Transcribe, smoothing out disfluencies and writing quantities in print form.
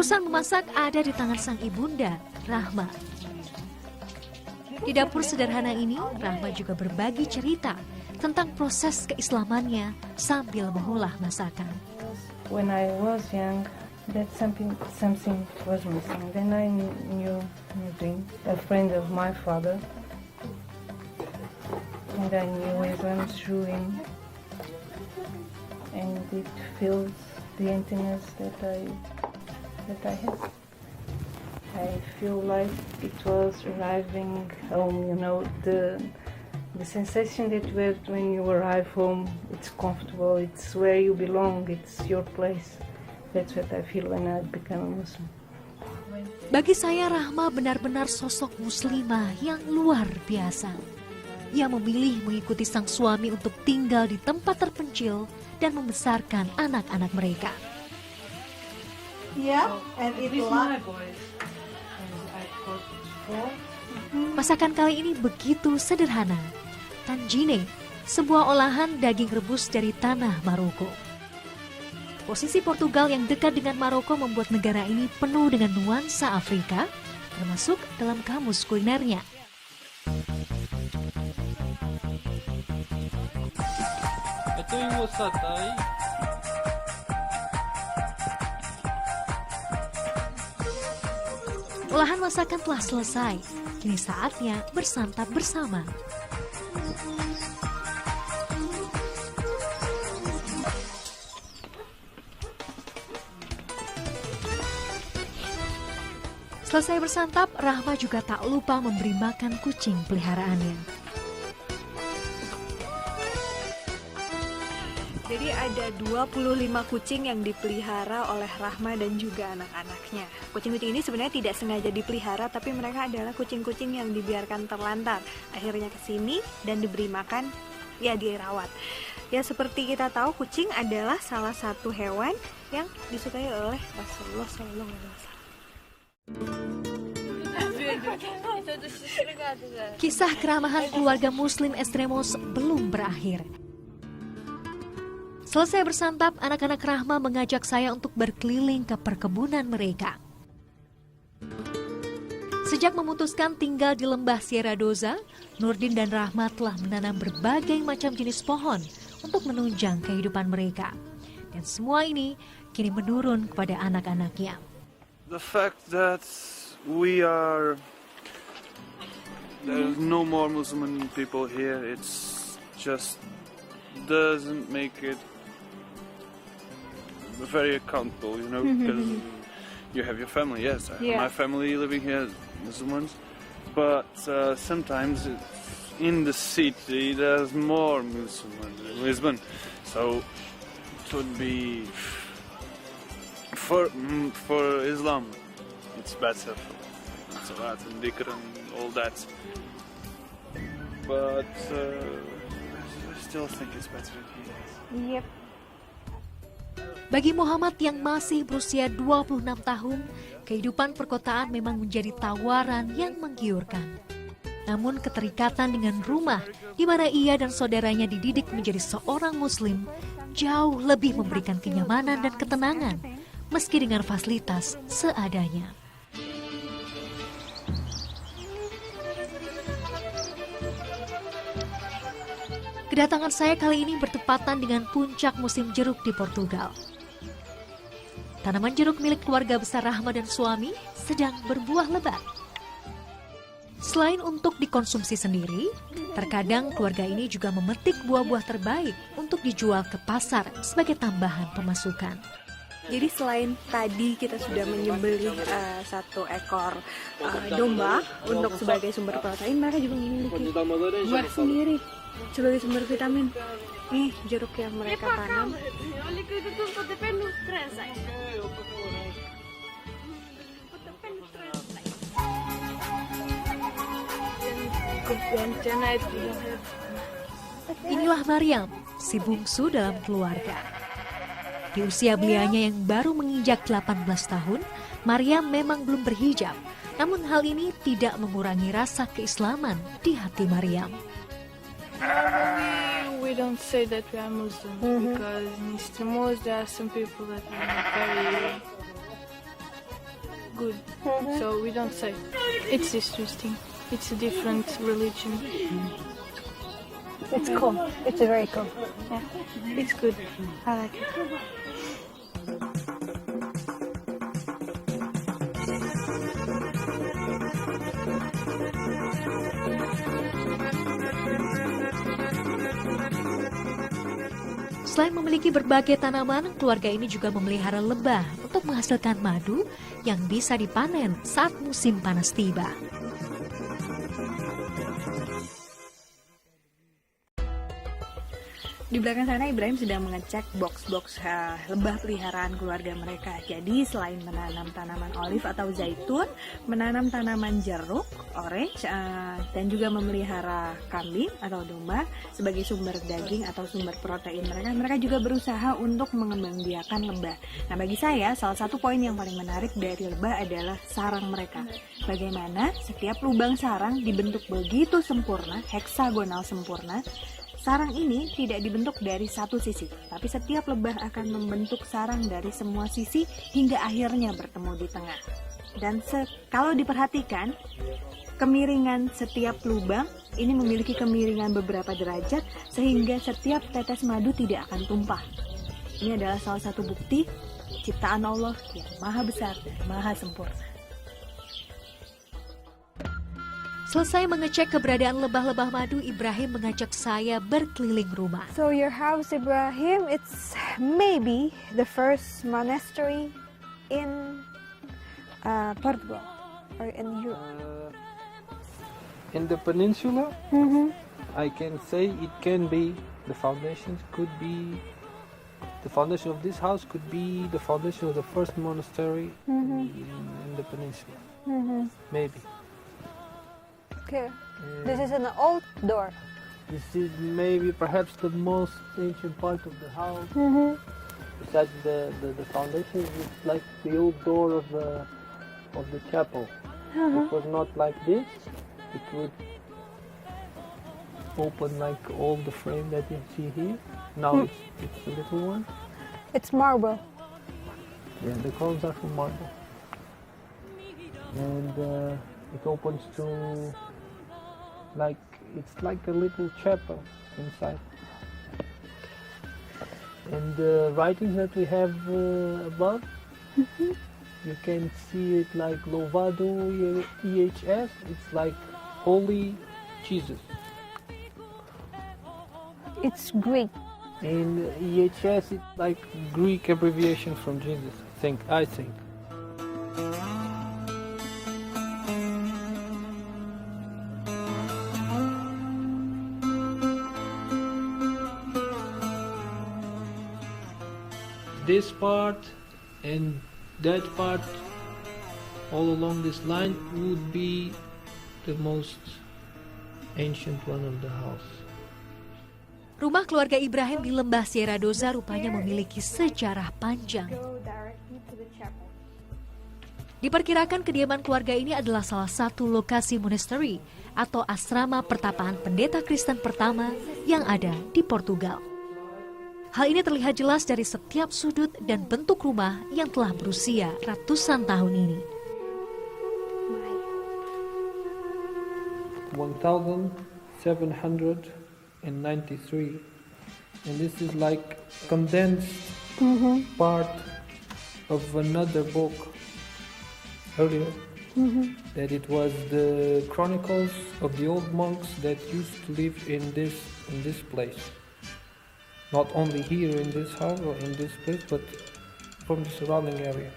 Urusan memasak ada di tangan sang ibunda, Rahma. Di dapur sederhana ini, Rahma juga berbagi cerita tentang proses keislamannya sambil mengolah masakan. When I was young, that something was missing. Then I knew a friend of my father, and I knew Islam through him, and it fills the emptiness that I have. I feel like it was arriving home, the sensation that you have when you arrive home. It's comfortable, it's where you belong, it's your place. That's what I feel when I become a Muslim. Bagi saya, Rahma benar-benar sosok muslimah yang luar biasa. Ia memilih mengikuti sang suami untuk tinggal di tempat terpencil dan membesarkan anak-anak mereka. Masakan kali ini begitu sederhana. Tanjine, sebuah olahan daging rebus dari tanah Maroko. Posisi Portugal yang dekat dengan Maroko membuat negara ini penuh dengan nuansa Afrika, termasuk dalam kamus kulinernya. Ito yung satay. Olahan masakan telah selesai. Kini saatnya bersantap bersama. Selesai bersantap, Rahma juga tak lupa memberi makan kucing peliharaannya. Jadi ada 25 kucing yang dipelihara oleh Rahma dan juga anak-anaknya. Kucing-kucing ini sebenarnya tidak sengaja dipelihara, tapi mereka adalah kucing-kucing yang dibiarkan terlantar. Akhirnya ke sini dan diberi makan, ya dirawat. Ya seperti kita tahu, kucing adalah salah satu hewan yang disukai oleh Rasulullah SAW. Kisah keramahan keluarga Muslim Extremos belum berakhir. Selesai bersantap, anak-anak Rahma mengajak saya untuk berkeliling ke perkebunan mereka. Sejak memutuskan tinggal di lembah Sierra Doza, Nurdin dan Rahma telah menanam berbagai macam jenis pohon untuk menunjang kehidupan mereka. Dan semua ini kini menurun kepada anak-anaknya. The fact that there's no more Muslim people here, it's just doesn't make it very accountable, because you have your family, yes. My family living here is Muslims, but sometimes in the city there's more Muslims in Lisbon, so it would be for Islam it's better, Salat and Dhikr and all that, but I still think it's better here. Yep. Bagi Muhammad yang masih berusia 26 tahun, kehidupan perkotaan memang menjadi tawaran yang menggiurkan. Namun keterikatan dengan rumah di mana ia dan saudaranya dididik menjadi seorang Muslim jauh lebih memberikan kenyamanan dan ketenangan, meski dengan fasilitas seadanya. Kedatangan saya kali ini bertepatan dengan puncak musim jeruk di Portugal. Tanaman jeruk milik keluarga besar Rahma dan suami sedang berbuah lebat. Selain untuk dikonsumsi sendiri, terkadang keluarga ini juga memetik buah-buah terbaik untuk dijual ke pasar sebagai tambahan pemasukan. Jadi selain tadi kita sudah menyembelih 1 ekor domba untuk sebagai sumber protein, mereka juga memiliki buah sendiri sebagai sumber vitamin. Nih jeruk yang mereka tanam. Inilah Maryam, si bungsu dalam keluarga. Di usia belianya yang baru menginjak 18 tahun, Maryam memang belum berhijab. Namun hal ini tidak mengurangi rasa keislaman di hati Maryam. We don't say that we are Muslim because in Extremos there are some people that are very good. So we don't say. It's interesting. It's a different religion. It's cool. It's very cool. Yeah, it's good. I like it. Selain memiliki berbagai tanaman, keluarga ini juga memelihara lebah untuk menghasilkan madu yang bisa dipanen saat musim panas tiba. Di belakang sana Ibrahim sedang mengecek box-box lebah peliharaan keluarga mereka. Jadi selain menanam tanaman olive atau zaitun, menanam tanaman jeruk, orange, dan juga memelihara kambing atau domba sebagai sumber daging atau sumber protein mereka juga berusaha untuk mengembangbiakan lebah. Nah, bagi saya salah satu poin yang paling menarik dari lebah adalah sarang mereka. Bagaimana setiap lubang sarang dibentuk begitu sempurna, heksagonal sempurna. Sarang ini tidak dibentuk dari satu sisi, tapi setiap lebah akan membentuk sarang dari semua sisi hingga akhirnya bertemu di tengah. Dan kalau diperhatikan, kemiringan setiap lubang ini memiliki kemiringan beberapa derajat sehingga setiap tetes madu tidak akan tumpah. Ini adalah salah satu bukti ciptaan Allah yang maha besar dan maha sempurna. Selesai mengecek keberadaan lebah-lebah madu, Ibrahim mengajak saya berkeliling rumah. So your house, Ibrahim, it's maybe the first monastery in Portugal or in Europe. In the peninsula, I can say it can be the foundation of this house could be the foundation of the first monastery in the peninsula. Maybe. Okay. This is an old door. This is maybe perhaps the most ancient part of the house. Besides the foundation, it's like the old door of the chapel. It was not like this. It would open like all the frame that you see here. Now it's a little one. It's marble. Yeah, the columns are from marble. And it opens to it's like a little chapel inside. And the writings that we have above, you can see it like Louvado EHS. It's like Holy Jesus. It's Greek. And EHS is like Greek abbreviation from Jesus. I think. This part and that part all along this line would be the most ancient one of the house. Rumah keluarga Ibrahim di lembah Sierra Doza rupanya memiliki sejarah panjang. Diperkirakan kediaman keluarga ini adalah salah satu lokasi monastery atau asrama pertapaan pendeta Kristen pertama yang ada di Portugal. Hal ini terlihat jelas dari setiap sudut dan bentuk rumah yang telah berusia ratusan tahun ini. 1793, and this is like condensed part of another book earlier, that it was the chronicles of the old monks that used to live in this place. Not only here in this house or in this place, but from the surrounding area.